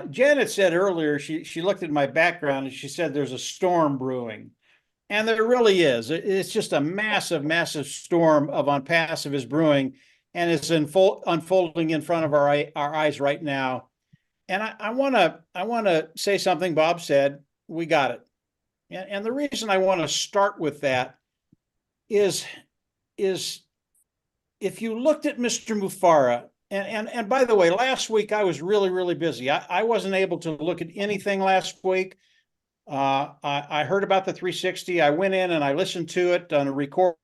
Janet said earlier, she looked at my background and she said there's a storm brewing. And there really is. It's just a massive, massive storm of ONPASSIVE is brewing, and it's unfolding in front of our eyes right now. And I want to say something Bob said. We got it. And the reason I want to start with that is if you looked at Mr. Mufareh, and by the way, last week I was really, really busy. I wasn't able to look at anything last week. I heard about the 360. I went in and I listened to it on a recording.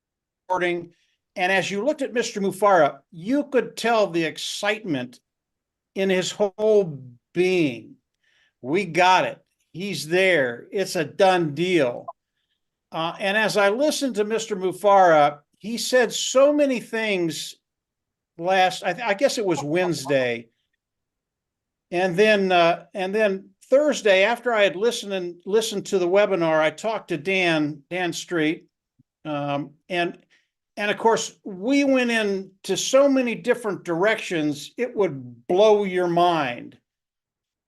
And as you looked at Mr. Mufareh, you could tell the excitement in his whole being. We got it. He's there. It's a done deal. And as I listened to Mr. Mufareh, he said so many things I guess it was Wednesday. And then Thursday, after I had listened to the webinar, I talked to Dan Street. And of course, we went into so many different directions, it would blow your mind.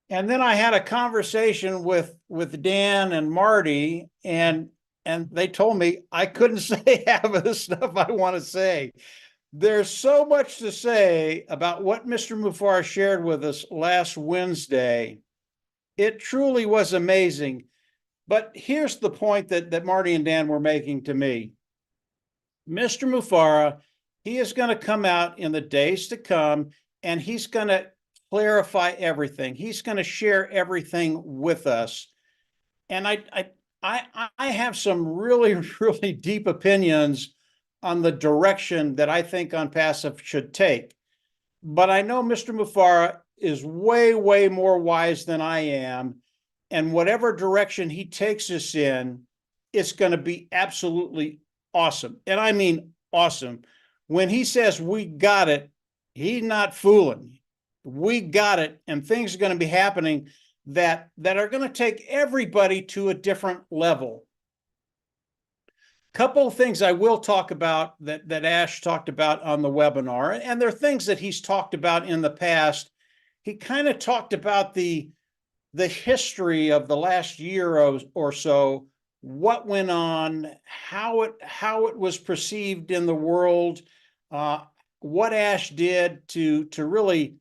And then I had a conversation with Dan and Marty, and they told me I couldn't say half of the stuff I want to say. There's so much to say about what Mr. Mufareh shared with us last Wednesday. It truly was amazing. But here's the point that Marty and Dan were making to me. Mr. Mufareh, he is going to come out in the days to come, and he's going to clarify everything. He's going to share everything with us. And I have some really, really deep opinions on the direction that I think ONPASSIVE should take. But I know Mr. Mufareh is way, way more wise than I am. And whatever direction he takes us in, it's going to be absolutely awesome. And I mean awesome. When he says we got it, he's not fooling. We got it, and things are going to be happening that are going to take everybody to a different level. Couple of things I will talk about that Ash talked about on the webinar, and they're things that he's talked about in the past. He kind of talked about the history of the last year or so, what went on, how it was perceived in the world, what Ash did to really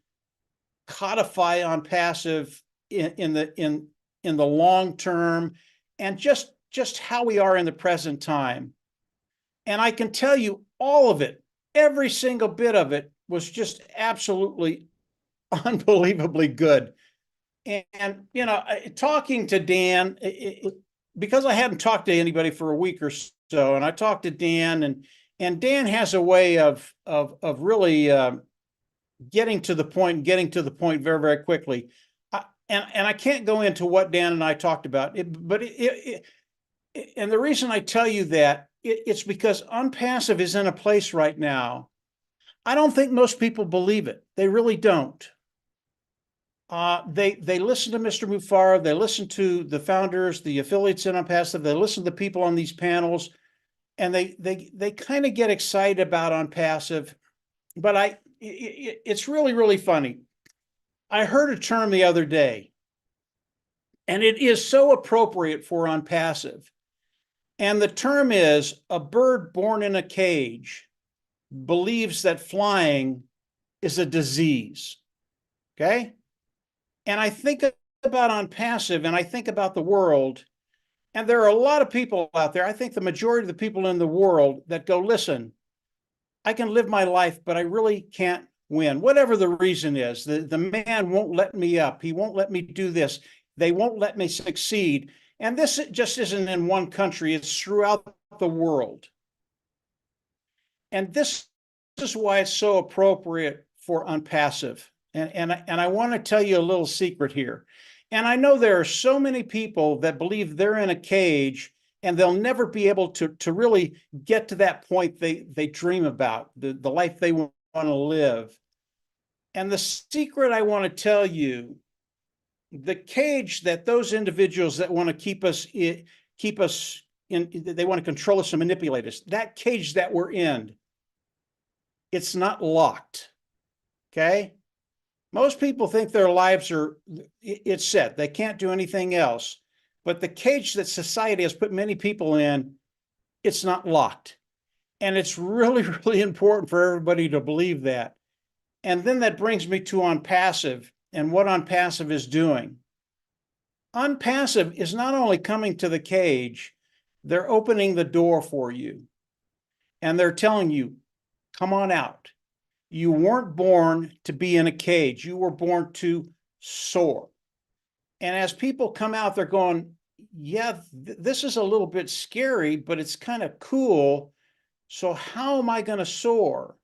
codify ONPASSIVE in the long term, and just how we are in the present time. And I can tell you all of it, every single bit of it was just absolutely unbelievably good. And you know, talking to Dan, because I hadn't talked to anybody for a week or so, and I talked to Dan, and Dan has a way of really getting to the point very, very quickly. And I can't go into what Dan and I talked about, but and the reason I tell you that, it's because ONPASSIVE is in a place right now. I don't think most people believe it. They really don't. They listen to Mr. Mufareh, they listen to the founders, the affiliates in ONPASSIVE, they listen to people on these panels, and they kind of get excited about ONPASSIVE. But it's really, really funny. I heard a term the other day, and it is so appropriate for ONPASSIVE. And the term is, a bird born in a cage believes that flying is a disease. Okay? And I think about ONPASSIVE, and I think about the world, and there are a lot of people out there, I think the majority of the people in the world, that go, listen, I can live my life, but I really can't win. Whatever the reason is, the man won't let me up. He won't let me do this. They won't let me succeed. And this just isn't in one country, it's throughout the world. And this is why it's so appropriate for ONPASSIVE. And I want to tell you a little secret here. And I know there are so many people that believe they're in a cage and they'll never be able to really get to that point they dream about, the life they want to live. And the secret I want to tell you, the cage that those individuals that want to keep us in, they want to control us and manipulate us, that cage that we're in, it's not locked, okay? Most people think their lives are, it's set. They can't do anything else. But the cage that society has put many people in, it's not locked. And it's really, really important for everybody to believe that. And then that brings me to ONPASSIVE and what ONPASSIVE is doing. ONPASSIVE is not only coming to the cage, they're opening the door for you. And they're telling you, come on out. You weren't born to be in a cage. You were born to soar. And as people come out, they're going, yeah, this is a little bit scary, but it's kind of cool. So how am I going to soar?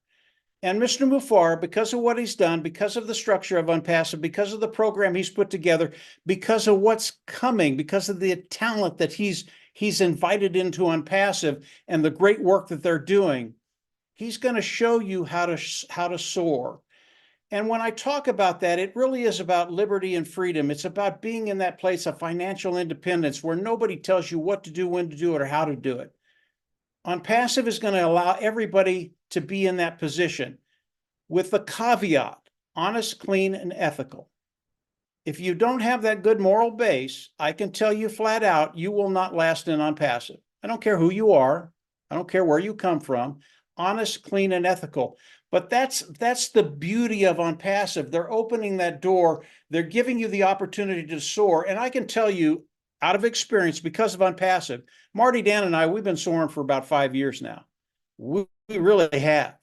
And Mr. Mufar, because of what he's done, because of the structure of ONPASSIVE, because of the program he's put together, because of what's coming, because of the talent that he's invited into ONPASSIVE and the great work that they're doing, he's going to show you how to soar. And when I talk about that, it really is about liberty and freedom. It's about being in that place of financial independence where nobody tells you what to do, when to do it, or how to do it. ONPASSIVE is going to allow everybody to be in that position with the caveat, honest, clean, and ethical. If you don't have that good moral base, I can tell you flat out, you will not last in ONPASSIVE. I don't care who you are. I don't care where you come from. Honest, clean, and ethical. But that's the beauty of ONPASSIVE. They're opening that door. They're giving you the opportunity to soar. And I can tell you out of experience, because of ONPASSIVE, Marty, Dan, and I, we've been soaring for about 5 years now. We really have.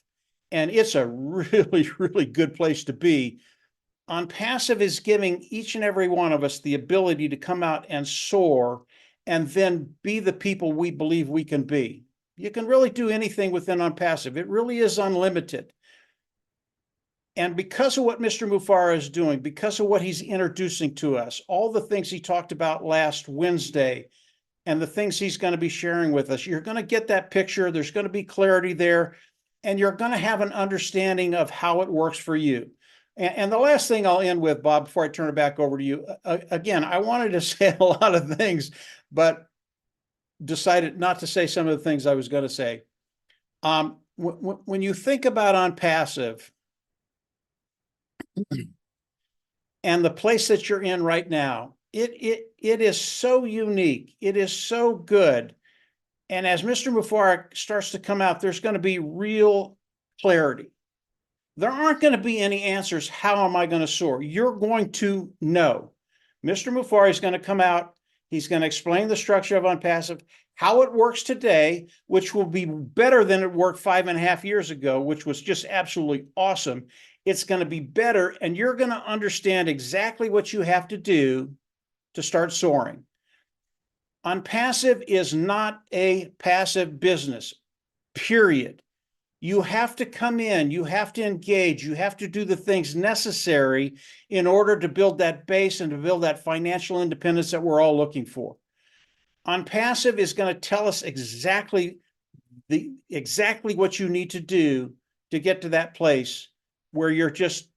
And it's a really, really good place to be. ONPASSIVE is giving each and every one of us the ability to come out and soar and then be the people we believe we can be. You can really do anything within ONPASSIVE. It really is unlimited. And because of what Mr. Mufara is doing, because of what he's introducing to us, all the things he talked about last Wednesday, and the things he's going to be sharing with us, you're going to get that picture. There's going to be clarity there, and you're going to have an understanding of how it works for you. And the last thing I'll end with, Bob, before I turn it back over to you, again, I wanted to say a lot of things, but decided not to say some of the things I was going to say. When you think about ONPASSIVE and the place that you're in right now, it is so unique. It is so good. And as Mr. Mubarak starts to come out, there's going to be real clarity. There aren't going to be any answers. How am I going to soar? You're going to know. Mr. Mufari is going to come out. He's going to explain the structure of ONPASSIVE, how it works today, which will be better than it worked 5.5 years ago, which was just absolutely awesome. It's going to be better, and you're going to understand exactly what you have to do to start soaring. ONPASSIVE is not a passive business, period. You have to come in, you have to engage, you have to do the things necessary in order to build that base and to build that financial independence that we're all looking for. ONPASSIVE is going to tell us exactly what you need to do to get to that place where you're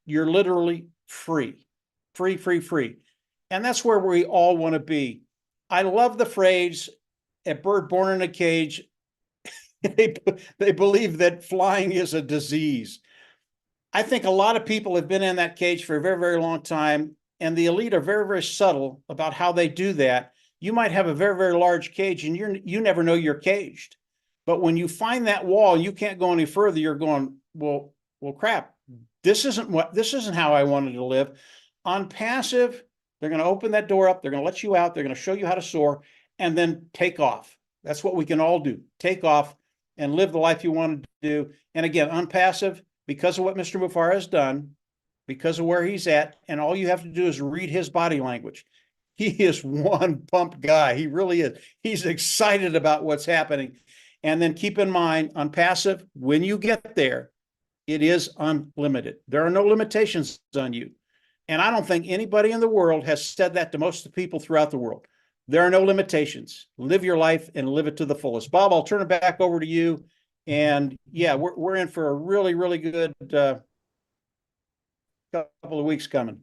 literally free. And that's where we all want to be. I love the phrase, a bird born in a cage. They believe that flying is a disease. I think a lot of people have been in that cage for a very, very long time, and the elite are very, very subtle about how they do that. You might have a very, very large cage, and you never know you're caged. But when you find that wall, you can't go any further. You're going, well, crap. This isn't how I wanted to live. ONPASSIVE, they're going to open that door up. They're going to let you out. They're going to show you how to soar, and then take off. That's what we can all do. Take off and live the life you want to do. And again, ONPASSIVE, because of what Mr. Mufara has done, because of where he's at, and all you have to do is read his body language. He is one pumped guy. He really is. He's excited about what's happening. And then keep in mind, ONPASSIVE, when you get there, it is unlimited. There are no limitations on you. And I don't think anybody in the world has said that to most of the people throughout the world. There are no limitations. Live your life and live it to the fullest. Bob, I'll turn it back over to you. And yeah, we're in for a really, really good couple of weeks coming.